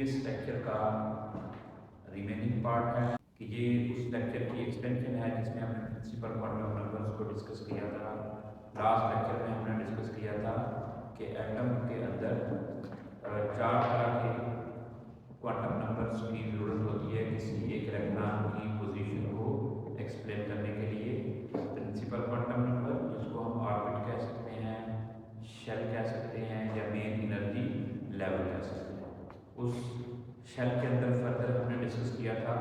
इस लेक्चर का remaining part है कि ये उस लेक्चर की एक्सटेंशन है जिसमें हमने प्रिंसिपल क्वांटम नंबर्स को डिस्कस किया था। लास्ट लेक्चर में हमने डिस्कस किया था कि एटम के अंदर चार तरह के क्वांटम नंबर्स की ज़रूरत होती है किसी एक इलेक्ट्रॉन की पोजीशन को एक्सप्लेन करने के लिए। प्रिंसिपल क्वांटम नंबर, जिसको हम ऑर्बिट कह सकते हैं, शेल कह सकते हैं, या मेन एनर्जी लेवल कह सकते हैं। उस शेल के अंदर फर्दर हमने डिस्कस किया था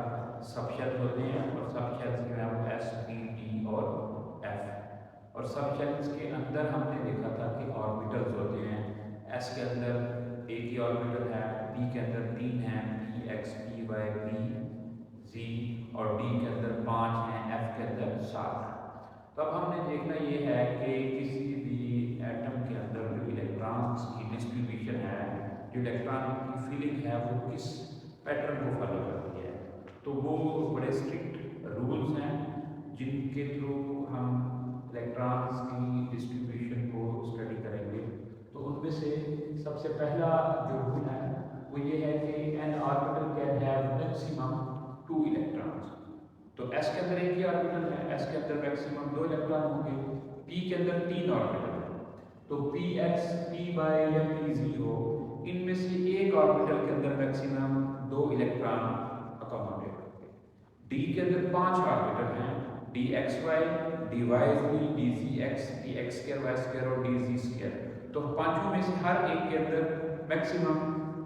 सब शेल होते हैं, और सब शेल्स में हम एस, पी, डी और एफ, और सब शेल्स के अंदर हमने देखा था कि ऑर्बिटल्स होते हैं। एस के अंदर एक ही ऑर्बिटल है, पी के अंदर 3 हैं, P X, P Y, P Z, और डी के अंदर 5 हैं, एफ के अंदर 7 हैं। तो अब हमने देखना ये है कि किसी भी एटम के अंदर जो इलेक्ट्रॉन्स की डिस्ट्रीब्यूशन है, जो इलेक्ट्रॉन की फीलिंग है, वो किस पैटर्न को फॉलो करती है। तो वो बड़े स्ट्रिक्ट रूल्स हैं जिनके थ्रू हम इलेक्ट्रॉन्स की डिस्ट्रीब्यूशन को स्टडी करेंगे। तो उनमें से सबसे पहला जो रूल है वो ये है कि N orbital can have maximum 2 electrons. तो एस के अंदर एक ही ऑर्बिटल है, एस के अंदर मैक्सिमम 2 इलेक्ट्रॉन होंगे। पी के अंदर 3 ऑर्बिटल है, तो पी एक्स, पी वाई या पी जी हो, इनमें से एक ऑर्बिटल के अंदर मैक्सिमम 2 इलेक्ट्रॉन अकोमोडेट होंगे। डी के अंदर 5 ऑर्बिटल हैं, D X Y, D Y Z, D Z X, D X square Y square और डी जी स्क्वायर। तो पांचों में से हर एक के अंदर मैक्सिमम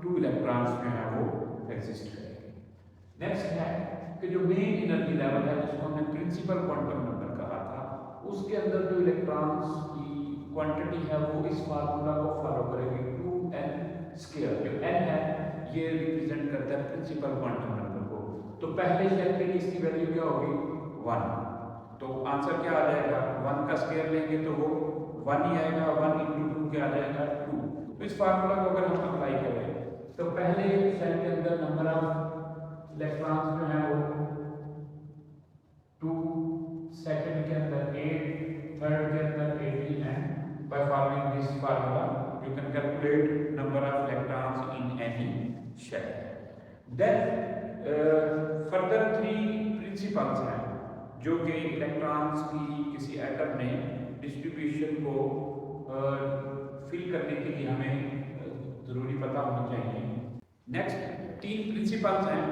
2 इलेक्ट्रॉन्स जो है वो एग्जिस्ट करेंगे। नेक्स्ट है कि जो मेन एनर्जी लेवल है, जिसको हमने प्रिंसिपल क्वांटम नंबर कहा था, उसके अंदर जो इलेक्ट्रॉन्स की क्वांटिटी है वो इस फार्मूला को फॉलो करेगी, 2n स्क्वायर। जो n है ये रिप्रेजेंट करता है प्रिंसिपल क्वांटम नंबर को। तो पहले शेल के लिए इसकी वैल्यू क्या होगी? 1। तो आंसर क्या आ जाएगा? 1 का स्क्वायर लेंगे तो वो 1 ही आएगा, 1 × 2 क्या आ जाएगा? 2। तो इस फार्मूला को अगर हम अप्लाई करें तो पहले शेल के अंदर नंबर ऑफ इलेक्ट्रॉन्स जो है वो 2, सेकंड के अंदर 8, थर्ड के अंदर 18 है। By following this formula you can calculate number of electrons in any shell. Then further 3 principles हैं जो कि इलेक्ट्रॉन्स की किसी एटम में डिस्ट्रीब्यूशन को फिल करने के लिए हमें ज़रूरी पता होनी चाहिए। नेक्स्ट 3 प्रिंसिपल्स हैं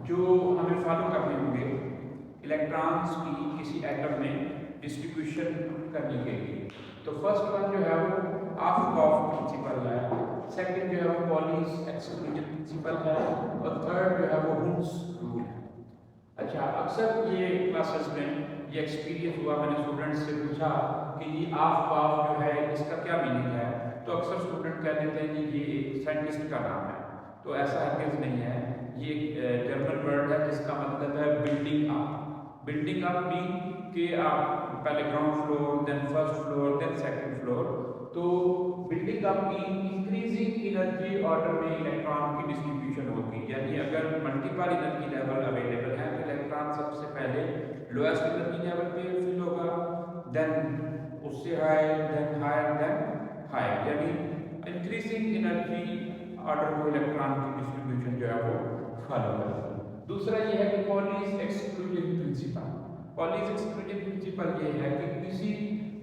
जो हमें फॉलो करने होंगे इलेक्ट्रॉन्स की किसी एटम में डिस्ट्रीब्यूशन करने के लिए। तो फर्स्ट वन जो है वो ऑफ प्रिंसिपल है, सेकंड जो है वो पॉलीज एक्सक्लूजन प्रिंसिपल है, और थर्ड जो है वो हुन्स रूल है। अच्छा, अक्सर ये क्लासेस में ये एक्सपीरियंस हुआ, मैंने स्टूडेंट्स से पूछा कि ये ऑफ जो है इसका क्या मीनिंग है, तो अक्सर स्टूडेंट कह देते हैं कि ये एक साइंटिस्ट का नाम है। तो ऐसा हरगिज़ नहीं है, ये एक जर्मन वर्ड है जिसका मतलब है building up. Building up mean कि आप पहले ground floor, then first floor, then second floor. तो building up mean increasing energy order में इलेक्ट्रॉन की डिस्ट्रीब्यूशन होगी। यानी अगर मल्टीपल एनर्जी लेवल अवेलेबल है तो इलेक्ट्रॉन सबसे पहले लोएस्ट एनर्जी लेवल पे फिल होगा, देन उससे high, then higher, then high, यानी इंक्रीजिंग एनर्जी ऑर्डर को इलेक्ट्रॉन की डिस्ट्रीब्यूशन जो है वो फॉलो करेगा। दूसरा ये है कि Pauli's exclusion principle. Pauli's exclusion principle ये है कि किसी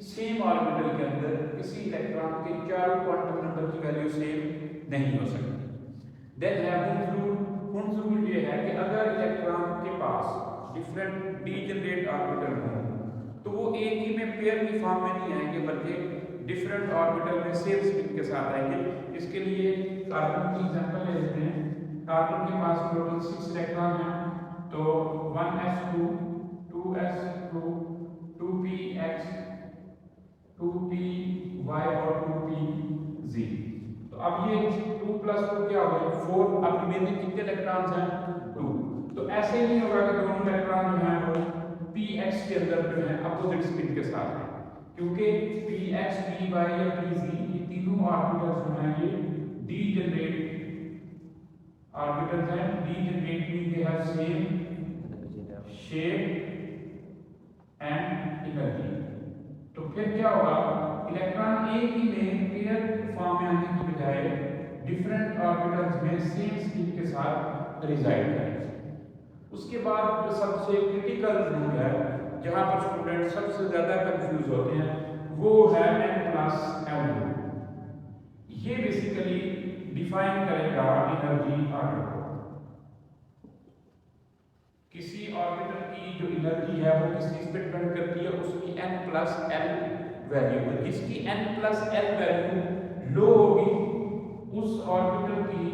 सेम ऑर्बिटल के अंदर किसी इलेक्ट्रॉन के 4 क्वांटम नंबर की वैल्यू सेम नहीं हो सकती। देन है हुन्स रूल। हुन्स रूल ये है कि अगर इलेक्ट्रॉन के पास डिफरेंट डीजेनरेट ऑर्बिटल हो तो वो एक ही में पेयर की फॉर्म में नहीं आएंगे, बल्कि डिफरेंट ऑर्बिटल में सेम स्पिन के साथ आएंगे। इसके लिए कार्बन की एग्जांपल ले लेते हैं। कार्बन के पास टोटल 6 इलेक्ट्रॉन हैं, तो 1s2, 2s2, 2px, 2py और 2pz। तो अब ये 2 + 2 क्या हो गया? 4। अब रिमेनिंग कितने इलेक्ट्रॉन्स हैं? 2। तो ऐसे नहीं होगा कि दोनों इलेक्ट्रॉन जो हैं वो px के अंदर जो है अपोजिट स्पिन के साथ हैं, क्योंकि px, py या pz ये तीनों ऑर्बिटल्स जो हैं ये डीजेनरेट ऑर्बिटल्स हैं। Degenerate mean they have same shape and energy. तो फिर क्या होगा? इलेक्ट्रॉन एक ही में पेयर फॉर्म में आने की बजाय डिफरेंट ऑर्बिटल्स में सेम स्पिन रिजाइड करेंगे। उसके बाद जो सबसे क्रिटिकल रूल है जहाँ पर स्टूडेंट सबसे ज़्यादा कंफ्यूज होते हैं वो है n+m रूल। ये बेसिकली डिफाइन करेगा एनर्जी ऑर्डर को। किसी ऑर्बिटल की जो एनर्जी है वो किस चीज पे डिपेंड करती है, उसकी n+l वैल्यू पर। जिसकी n+l वैल्यू लो होगी उस ऑर्बिटल की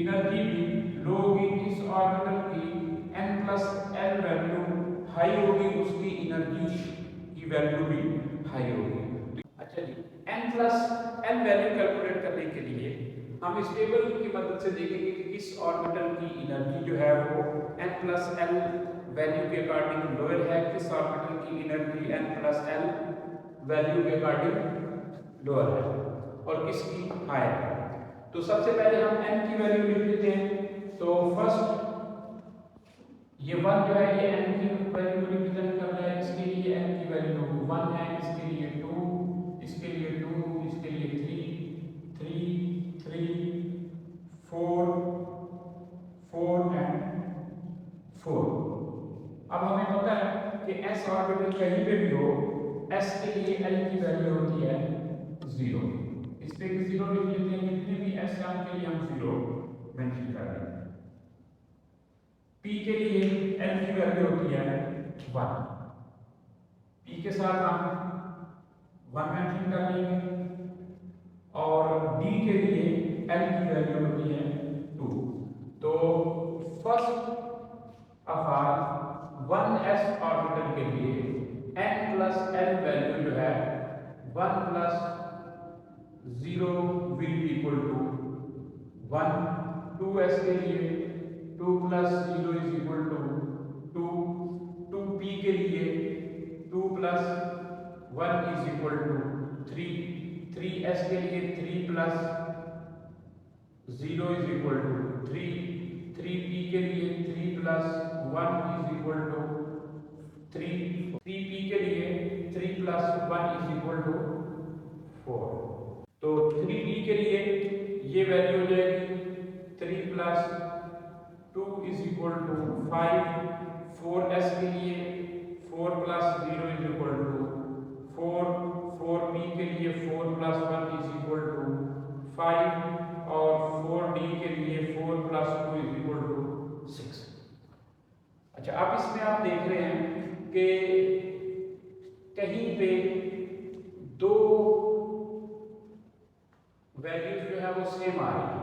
एनर्जी भी लो होगी, जिस ऑर्बिटल की n+l वैल्यू हाई होगी उसकी एनर्जी की वैल्यू भी हाई होगी। अच्छा जी, n+l वैल्यू कैलकुलेट करने के लिए हम इस टेबल की मदद से देखेंगे कि किस ऑर्बिटल की एनर्जी जो है वो n+l वैल्यू के अकॉर्डिंग लोअर है, किस ऑर्बिटल की एनर्जी n+l वैल्यू के अकॉर्डिंग लोअर है और किसकी हायर है। तो सबसे पहले हम n की वैल्यू लिख लेते हैं। तो फर्स्ट ये 1 जो है ये n की वैल्यू को रिप्रेजेंट कर रहा है, इसके लिए n की वैल्यू 1 है, इसके लिए 2, इसके लिए 2, इसके लिए 3, 4 एंड 4। अब हमें पता है कि s ऑर्बिटल कहीं पे भी हो, s के लिए l की वैल्यू होती है 0। इस पे 0 लिख लेते हैं, जितने भी s है उनके लिए हम 0 मेंशन कर रहे हैं। p के लिए l की वैल्यू होती है 1, p के साथ हम 1 मेंशन कर लेंगे। और d के लिए l की वैल्यू होती है 2। तो first of all 1s orbital के लिए n+l वैल्यू जो है 1 + 0 will be equal to 1। 2s के लिए 2 + 0 is equal to 2। 2p के लिए 2 + 1 is equal to 3। 3s के लिए 3 + 0 is equal to 3। 3p के लिए 3 + 1 is equal to 3। 3p के लिए 3 + 1 is equal to 4। तो 3p के लिए ये वैल्यू हो जाएगी 3 + 2 is equal to 5। 4s के लिए 4 + 0 is equal to 4। 4p के लिए 4 + 1 is equal to 5 और 4d के लिए 4 + 2 is equal to 6। अच्छा, अब इसमें आप देख रहे हैं कि कहीं पे दो वैल्यूज जो है वो सेम आ रही है।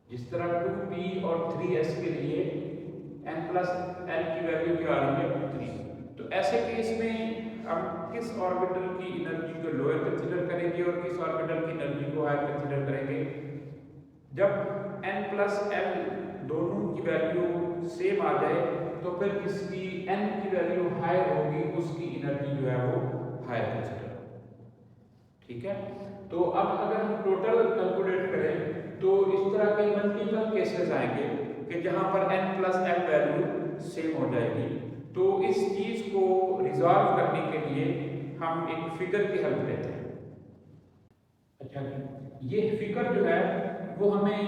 जिस तरह 2p और 3s के लिए n+l की वैल्यू क्या आ रही है 3। तो ऐसे केस में हम किस ऑर्बिटल की एनर्जी को लोअर कंसीडर करेंगे और किस ऑर्बिटल की एनर्जी को हायर कंसीडर करेंगे। जब n+l दोनों की वैल्यू सेम आ जाए तो फिर किसकी n की वैल्यू हायर होगी उसकी एनर्जी जो है वो हायर कंसीडर। ठीक है, तो अब अगर हम टोटल कैलकुलेट करें तो इस तरह के मल्टीपल केसेस आएंगे कि जहां पर n+l वैल्यू सेम हो जाएगी। तो इस चीज को रिजॉल्व करने के लिए हम एक फिगर की हेल्प लेते हैं। अच्छा, ये फिगर जो है वो हमें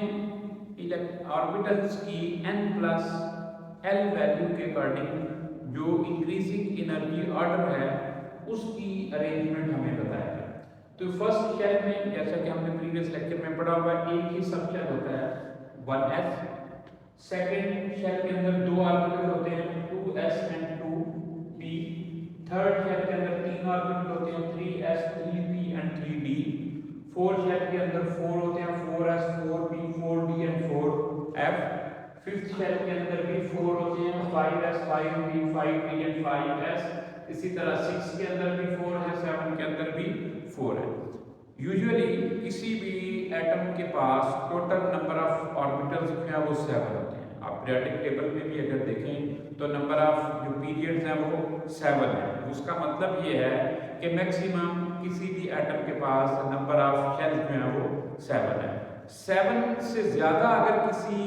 ऑर्बिटल्स की n+l वैल्यू के अकॉर्डिंग जो इंक्रीजिंग एनर्जी ऑर्डर है उसकी अरेंजमेंट हमें बताएगा। तो फर्स्ट शेल में जैसा कि हमने प्रीवियस लेक्चर में पढ़ा हुआ है एक ही सब शेल होता है 1s। सेकेंड शेल के अंदर दो ऑर्बिटल होते हैं 2s and 2p। Third shell के अंदर तीन ऑर्बिटल होते हैं 3s 3p and 3d। Fourth shell के अंदर 4 होते हैं 4s 4p 4d and 4f। Fifth shell के अंदर भी 4 होते हैं 5s 5p 5d and 5s। इसी तरह 6 के अंदर भी 4 है, 7 के अंदर भी 4 है। यूजुअली किसी भी एटम के पास टोटल नंबर ऑफ ऑर्बिटल्स जो है वो 7 होते हैं। आप पीरियोडिक टेबल में भी अगर देखें तो नंबर ऑफ जो पीरियड्स हैं वो 7 है। उसका मतलब ये है कि मैक्सिमम किसी भी एटम के पास नंबर ऑफ शेल्स जो है वो 7 है। 7 से ज़्यादा अगर किसी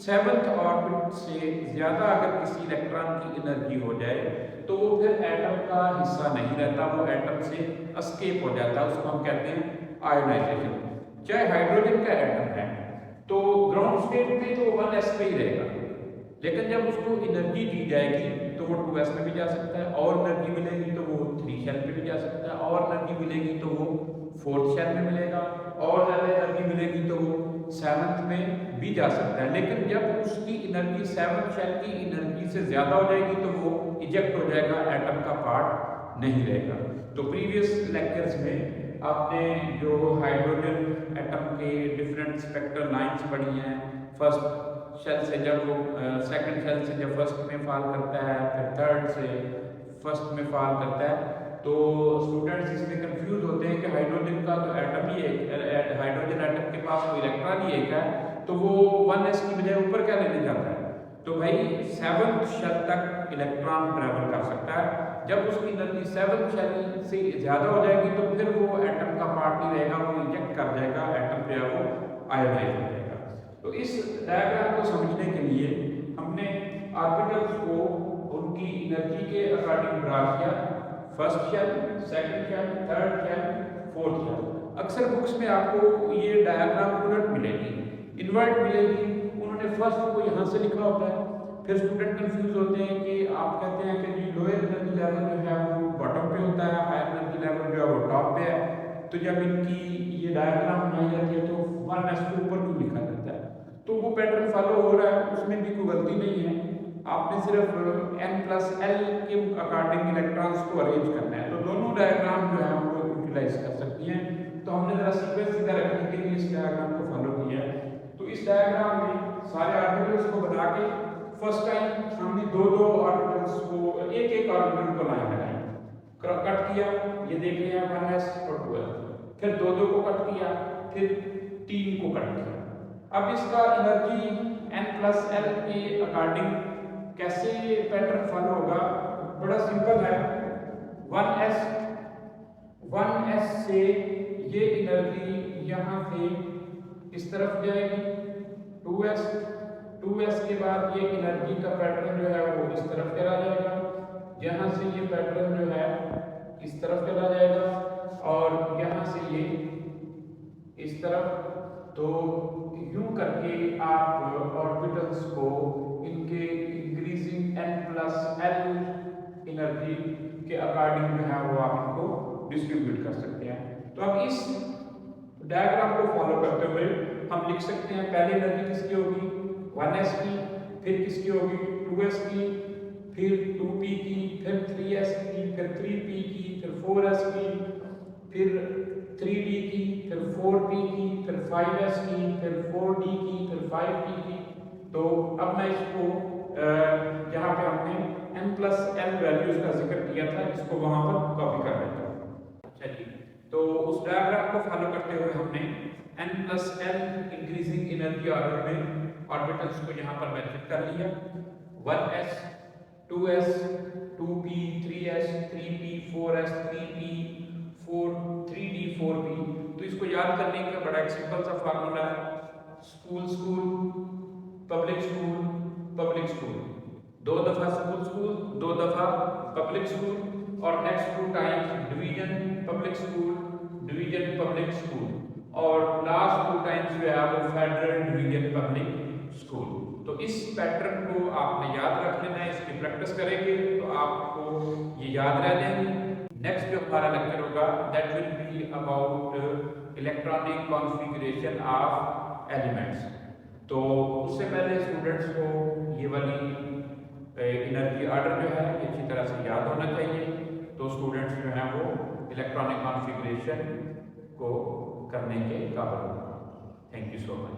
7th ऑर्बिट से ज़्यादा अगर किसी इलेक्ट्रॉन की एनर्जी हो जाए तो वो फिर एटम का हिस्सा नहीं रहता, वो एटम से एस्केप हो जाता है। उसको हम कहते हैं आयोनाइजेशन। चाहे हाइड्रोजन का एटम है तो ग्राउंड ग्राउंड स्टेट में तो 1s पे ही रहेगा, लेकिन जब उसको एनर्जी दी जाएगी तो वो 2s में भी जा सकता है, और एनर्जी मिलेगी तो वो 3 शेल पे भी जा सकता है, और एनर्जी मिलेगी तो वो 4th शेल में मिलेगा, और ज़्यादा एनर्जी मिलेगी तो वो 7th में भी जा सकता है। लेकिन जब उसकी एनर्जी 7th शेल की एनर्जी से ज़्यादा हो जाएगी तो वो इजेक्ट हो जाएगा, एटम का पार्ट नहीं रहेगा। तो प्रीवियस लेक्चर्स में आपने जो हाइड्रोजन एटम के डिफरेंट स्पेक्ट्रल लाइंस पढ़ी हैं, फर्स्ट शेल से जब वो सेकंड शेल से जब फर्स्ट में फॉल करता है, फिर थर्ड से फर्स्ट में फॉल करता है, तो स्टूडेंट्स इसमें कंफ्यूज होते हैं कि हाइड्रोजन का तो एटम ही एक, हाइड्रोजन एटम के पास वो इलेक्ट्रॉन ही एक है, तो वो 1s की बजाय ऊपर क्या लेने जाता है। तो भाई 7th शेल तक इलेक्ट्रॉन ट्रेवल कर सकता है। जब उसकी एनर्जी 7th शेल से ज़्यादा हो जाएगी तो फिर वो एटम का पार्ट नहीं रहेगा, वो इजेक्ट कर जाएगा, एटम जो है वो आयोनाइज हो जाएगा। तो इस डायग्राम को समझने के लिए हमने ऑर्बिटल्स को उनकी एनर्जी के अकॉर्डिंग ड्रा किया, first shell, second shell, third shell, fourth shell. अक्सर बुक्स में आपको ये डायग्राम उलट मिलेगी, इन्वर्ट मिलेगी। उन्होंने फर्स्ट को यहाँ से लिखा होता है, फिर स्टूडेंट कंफ्यूज होते हैं कि आप कहते हैं कि जी लोअर एनर्जी लेवल जो है वो बॉटम पे होता है, हायर एनर्जी लेवल जो है वो टॉप पे है। तो जब इनकी ये डायग्राम बनाई जाती है तो 1s को ऊपर क्यों लिखा जाता है, तो वो पैटर्न फॉलो हो रहा है, उसमें भी कोई गलती नहीं है। आपने सिर्फ n+l के अकॉर्डिंग इलेक्ट्रॉन्स को अरेंज करना है, तो दोनों डायग्राम जो है वो यूटिलाइज कर सकती हैं। तो हमने जरा सीक्वेंस सीधा रखने के लिए इस डायग्राम को फॉलो किया है। तो इस डायग्राम में सारे ऑर्बिटल्स को बना के फर्स्ट टाइम हमने दो ऑर्बिटल्स को, एक ऑर्बिटल को लाइन लगाई, कट किया, ये देख रहे हैं 1s और 2s, फिर दो को कट किया, फिर 3 को कट किया। अब इसका एनर्जी n+l के अकॉर्डिंग कैसे पैटर्न फॉलो होगा, बड़ा सिंपल है। 1s से ये एनर्जी यहाँ से इस तरफ जाएगी, 2s के बाद ये एनर्जी का पैटर्न जो है वो इस तरफ चला जाएगा, यहाँ से ये पैटर्न जो है इस तरफ चला जाएगा, और यहाँ से ये इस तरफ। तो यूं करके आप ऑर्बिटल्स को इनके इंक्रीजिंग n+l एनर्जी के अकॉर्डिंग जो है वो आप इनको डिस्ट्रीब्यूट कर सकते हैं। तो अब इस डायग्राम को फॉलो करते हुए हम लिख सकते हैं, पहली एनर्जी किसकी होगी 1s की, फिर किसकी होगी 2s की, फिर 2p की, फिर 3s की, फिर 3p की, फिर 4s की, फिर 3d की, फिर 4p की, फिर 5s की, फिर 4d की, फिर 5p की। तो अब मैं इसको जहाँ पे हमने n+l वैल्यूज का जिक्र किया था, इसको वहां पर कॉपी कर देता हूँ। अच्छा जी, तो उस डायग्राम को फॉलो करते हुए हमने n+l इंक्रीजिंग एनर्जी ऑर्डर में ऑर्बिटल्स को यहाँ पर मेंशन कर लिया, 1s, 2s, 2p, 3s, 3p, 4s, 3p, 3d, 4p। तो इसको याद करने का बड़ा एक सिंपल सा फार्मूला है, स्कूल, पब्लिक स्कूल, 2 दफा स्कूल, 2 दफा पब्लिक स्कूल, और next 2 times division public school, और लास्ट 2 टाइम्स जो है वो फेडरल डिवीजन पब्लिक स्कूल। तो इस पैटर्न को आपने याद रख लेना है, इसकी प्रैक्टिस करेंगे तो आपको ये याद रह जाएंगे। नेक्स्ट जो हमारा लेक्चर होगा that will be about electronic configuration of elements. तो उससे पहले स्टूडेंट्स को ये वाली एनर्जी ऑर्डर जो है अच्छी तरह से याद होना चाहिए, तो स्टूडेंट्स जो हैं वो इलेक्ट्रॉनिक कॉन्फ़िगरेशन को करने के काबिल होगा। Thank you so much.